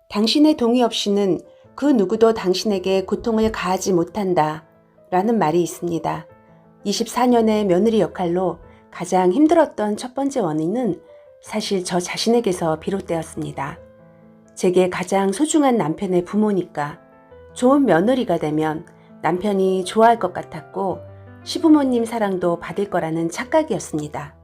당신의 동의 없이는 그 누구도 당신에게 고통을 가하지 못한다 라는 말이 있습니다. 24년의 며느리 역할로 가장 힘들었던 첫 번째 원인은 사실 저 자신에게서 비롯되었습니다. 제게 가장 소중한 남편의 부모니까 좋은 며느리가 되면 남편이 좋아할 것 같았고 시부모님 사랑도 받을 거라는 착각이었습니다.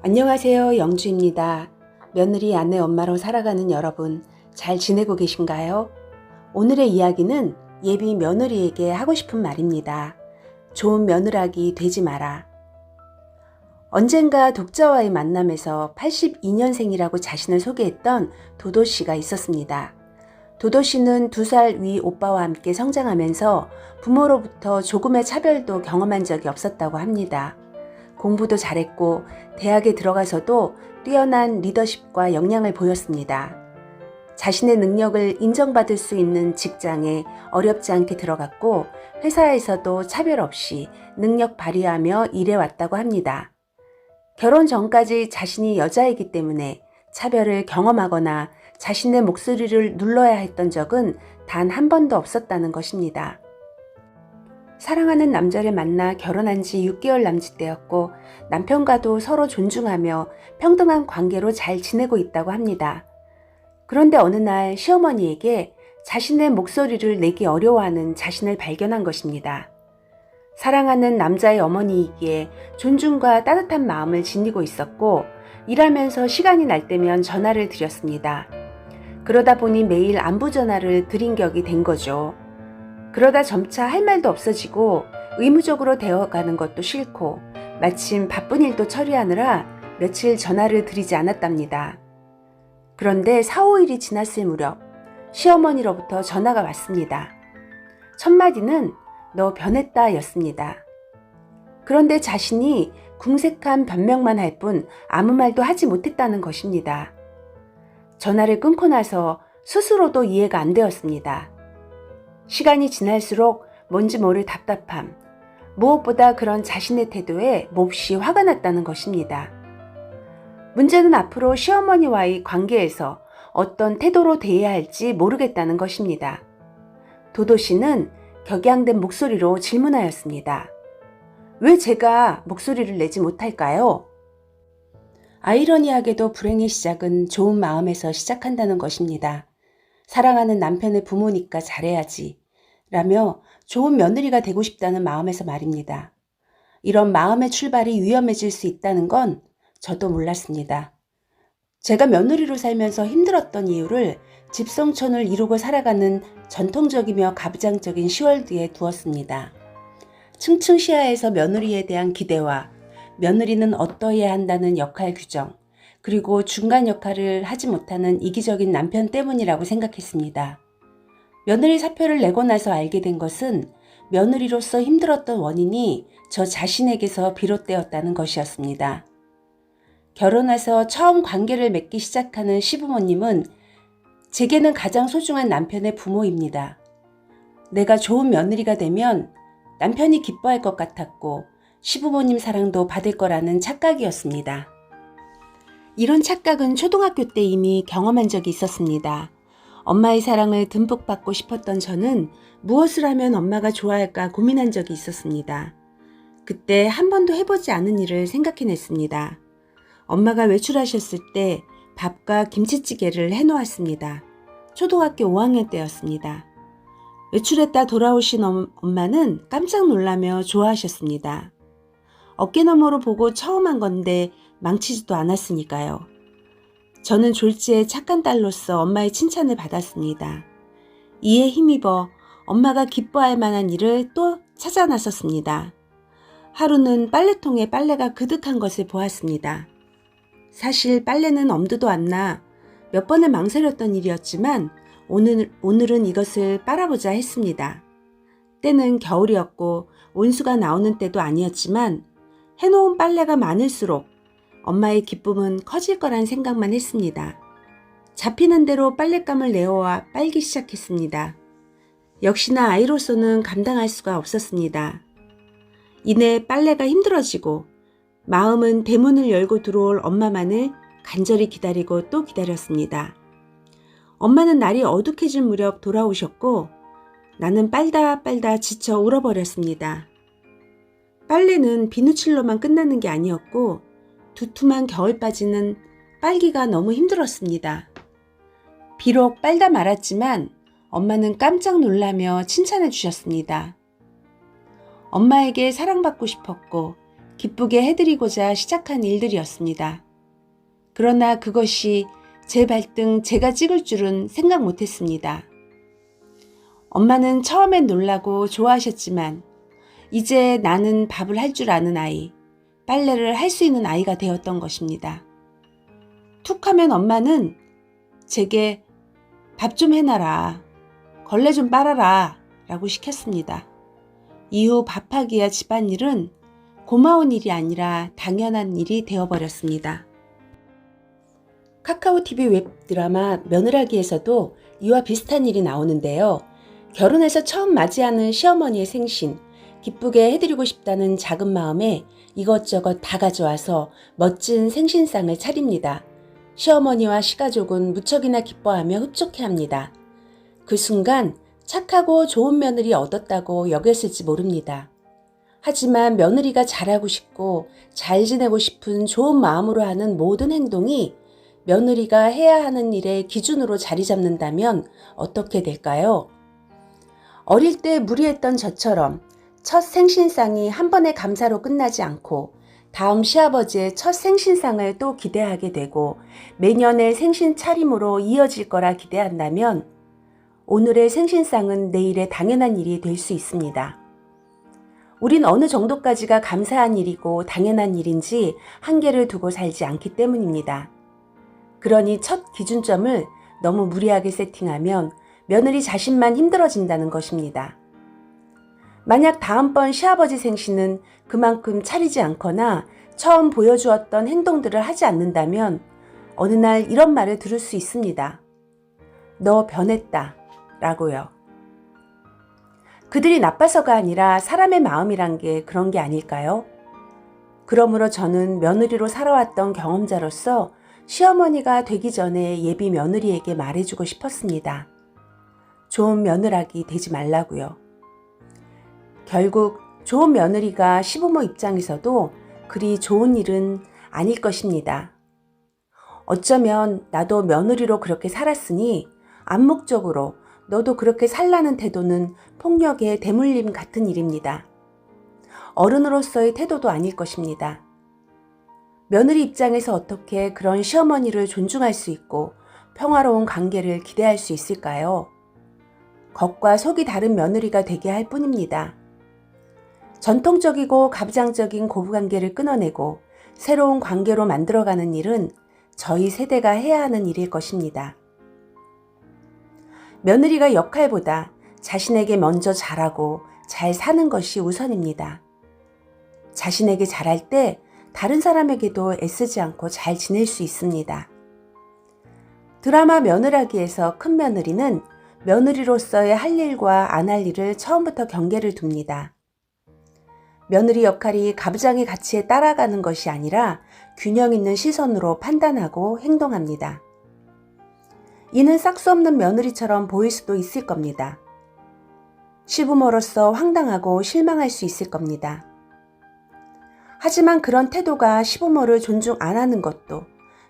안녕하세요, 영주입니다. 며느리, 아내, 엄마로 살아가는 여러분, 잘 지내고 계신가요? 오늘의 이야기는 예비 며느리에게 하고 싶은 말입니다. 좋은 며느라기 되지 마라. 언젠가 독자와의 만남에서 82년생이라고 자신을 소개했던 도도씨가 있었습니다. 도도씨는 2살 위 오빠와 함께 성장하면서 부모로부터 조금의 차별도 경험한 적이 없었다고 합니다. 공부도 잘했고 대학에 들어가서도 뛰어난 리더십과 역량을 보였습니다. 자신의 능력을 인정받을 수 있는 직장에 어렵지 않게 들어갔고 회사에서도 차별 없이 능력 발휘하며 일해왔다고 합니다. 결혼 전까지 자신이 여자이기 때문에 차별을 경험하거나 자신의 목소리를 눌러야 했던 적은 단 한 번도 없었다는 것입니다. 사랑하는 남자를 만나 결혼한 지 6개월 남짓 되었고 남편과도 서로 존중하며 평등한 관계로 잘 지내고 있다고 합니다. 그런데 어느 날 시어머니에게 자신의 목소리를 내기 어려워하는 자신을 발견한 것입니다. 사랑하는 남자의 어머니이기에 존중과 따뜻한 마음을 지니고 있었고 일하면서 시간이 날 때면 전화를 드렸습니다. 그러다 보니 매일 안부 전화를 드린 격이 된 거죠. 그러다 점차 할 말도 없어지고 의무적으로 되어가는 것도 싫고 마침 바쁜 일도 처리하느라 며칠 전화를 드리지 않았답니다. 그런데 4, 5일이 지났을 무렵 시어머니로부터 전화가 왔습니다. 첫 마디는 너 변했다 였습니다. 그런데 자신이 궁색한 변명만 할 뿐 아무 말도 하지 못했다는 것입니다. 전화를 끊고 나서 스스로도 이해가 안 되었습니다. 시간이 지날수록 뭔지 모를 답답함, 무엇보다 그런 자신의 태도에 몹시 화가 났다는 것입니다. 문제는 앞으로 시어머니와의 관계에서 어떤 태도로 대해야 할지 모르겠다는 것입니다. 도도씨는 격양된 목소리로 질문하였습니다. 왜 제가 목소리를 내지 못할까요? 아이러니하게도 불행의 시작은 좋은 마음에서 시작한다는 것입니다. 사랑하는 남편의 부모니까 잘해야지 라며 좋은 며느리가 되고 싶다는 마음에서 말입니다. 이런 마음의 출발이 위험해질 수 있다는 건 저도 몰랐습니다. 제가 며느리로 살면서 힘들었던 이유를 집성촌을 이루고 살아가는 전통적이며 가부장적인 시월드에 두었습니다. 층층 시야에서 며느리에 대한 기대와 며느리는 어떠해야 한다는 역할 규정, 그리고 중간 역할을 하지 못하는 이기적인 남편 때문이라고 생각했습니다. 며느리 사표를 내고 나서 알게 된 것은 며느리로서 힘들었던 원인이 저 자신에게서 비롯되었다는 것이었습니다. 결혼해서 처음 관계를 맺기 시작하는 시부모님은 제게는 가장 소중한 남편의 부모입니다. 내가 좋은 며느리가 되면 남편이 기뻐할 것 같았고 시부모님 사랑도 받을 거라는 착각이었습니다. 이런 착각은 초등학교 때 이미 경험한 적이 있었습니다. 엄마의 사랑을 듬뿍 받고 싶었던 저는 무엇을 하면 엄마가 좋아할까 고민한 적이 있었습니다. 그때 한 번도 해보지 않은 일을 생각해냈습니다. 엄마가 외출하셨을 때 밥과 김치찌개를 해놓았습니다. 초등학교 5학년 때였습니다. 외출했다 돌아오신 엄마는 깜짝 놀라며 좋아하셨습니다. 어깨너머로 보고 처음 한 건데 망치지도 않았으니까요. 저는 졸지에 착한 딸로서 엄마의 칭찬을 받았습니다. 이에 힘입어 엄마가 기뻐할 만한 일을 또 찾아 나섰습니다. 하루는 빨래통에 빨래가 그득한 것을 보았습니다. 사실 빨래는 엄두도 안 나 몇 번을 망설였던 일이었지만 오늘은 이것을 빨아보자 했습니다. 때는 겨울이었고 온수가 나오는 때도 아니었지만 해놓은 빨래가 많을수록 엄마의 기쁨은 커질 거란 생각만 했습니다. 잡히는 대로 빨랫감을 내어와 빨기 시작했습니다. 역시나 아이로서는 감당할 수가 없었습니다. 이내 빨래가 힘들어지고 마음은 대문을 열고 들어올 엄마만을 간절히 기다리고 또 기다렸습니다. 엄마는 날이 어둑해질 무렵 돌아오셨고 나는 빨다 지쳐 울어버렸습니다. 빨래는 비누칠로만 끝나는 게 아니었고 두툼한 겨울바지는 빨기가 너무 힘들었습니다. 비록 빨다 말았지만 엄마는 깜짝 놀라며 칭찬해 주셨습니다. 엄마에게 사랑받고 싶었고 기쁘게 해드리고자 시작한 일들이었습니다. 그러나 그것이 제 발등 제가 찍을 줄은 생각 못했습니다. 엄마는 처음엔 놀라고 좋아하셨지만 이제 나는 밥을 할 줄 아는 아이, 빨래를 할 수 있는 아이가 되었던 것입니다. 툭 하면 엄마는 제게 밥 좀 해놔라, 걸레 좀 빨아라 라고 시켰습니다. 이후 밥하기야 집안일은 고마운 일이 아니라 당연한 일이 되어버렸습니다. 카카오TV 웹드라마 며느라기에서도 이와 비슷한 일이 나오는데요. 결혼해서 처음 맞이하는 시어머니의 생신, 기쁘게 해드리고 싶다는 작은 마음에 이것저것 다 가져와서 멋진 생신상을 차립니다. 시어머니와 시가족은 무척이나 기뻐하며 흡족해합니다. 그 순간 착하고 좋은 며느리 얻었다고 여겼을지 모릅니다. 하지만 며느리가 잘하고 싶고 잘 지내고 싶은 좋은 마음으로 하는 모든 행동이 며느리가 해야 하는 일의 기준으로 자리 잡는다면 어떻게 될까요? 어릴 때 무리했던 저처럼 첫 생신상이 한 번의 감사로 끝나지 않고 다음 시아버지의 첫 생신상을 또 기대하게 되고 매년의 생신 차림으로 이어질 거라 기대한다면 오늘의 생신상은 내일의 당연한 일이 될 수 있습니다. 우린 어느 정도까지가 감사한 일이고 당연한 일인지 한계를 두고 살지 않기 때문입니다. 그러니 첫 기준점을 너무 무리하게 세팅하면 며느리 자신만 힘들어진다는 것입니다. 만약 다음번 시아버지 생신은 그만큼 차리지 않거나 처음 보여주었던 행동들을 하지 않는다면 어느 날 이런 말을 들을 수 있습니다. 너 변했다 라고요. 그들이 나빠서가 아니라 사람의 마음이란 게 그런 게 아닐까요? 그러므로 저는 며느리로 살아왔던 경험자로서 시어머니가 되기 전에 예비 며느리에게 말해주고 싶었습니다. 좋은 며느라기 되지 말라고요. 결국 좋은 며느리가 시부모 입장에서도 그리 좋은 일은 아닐 것입니다. 어쩌면 나도 며느리로 그렇게 살았으니 암묵적으로 너도 그렇게 살라는 태도는 폭력의 대물림 같은 일입니다. 어른으로서의 태도도 아닐 것입니다. 며느리 입장에서 어떻게 그런 시어머니를 존중할 수 있고 평화로운 관계를 기대할 수 있을까요? 겉과 속이 다른 며느리가 되게 할 뿐입니다. 전통적이고 가부장적인 고부관계를 끊어내고 새로운 관계로 만들어가는 일은 저희 세대가 해야 하는 일일 것입니다. 며느리가 역할보다 자신에게 먼저 잘하고 잘 사는 것이 우선입니다. 자신에게 잘할 때 다른 사람에게도 애쓰지 않고 잘 지낼 수 있습니다. 드라마 며느라기에서 큰 며느리는 며느리로서의 할 일과 안 할 일을 처음부터 경계를 둡니다. 며느리 역할이 가부장의 가치에 따라가는 것이 아니라 균형 있는 시선으로 판단하고 행동합니다. 이는 싹수 없는 며느리처럼 보일 수도 있을 겁니다. 시부모로서 황당하고 실망할 수 있을 겁니다. 하지만 그런 태도가 시부모를 존중 안 하는 것도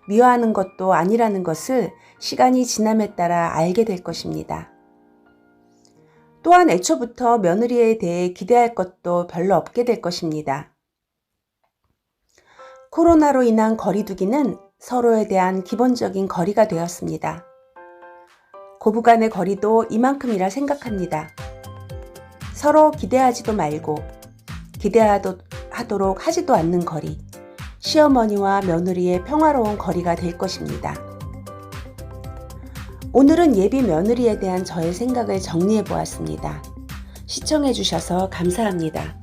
미워하는 것도 아니라는 것을 시간이 지남에 따라 알게 될 것입니다. 또한 애초부터 며느리에 대해 기대할 것도 별로 없게 될 것입니다. 코로나로 인한 거리두기는 서로에 대한 기본적인 거리가 되었습니다. 고부간의 거리도 이만큼이라 생각합니다. 서로 기대하지도 말고 기대하도록 하지도 않는 거리, 시어머니와 며느리의 평화로운 거리가 될 것입니다. 오늘은 예비 며느리에 대한 저의 생각을 정리해 보았습니다. 시청해 주셔서 감사합니다.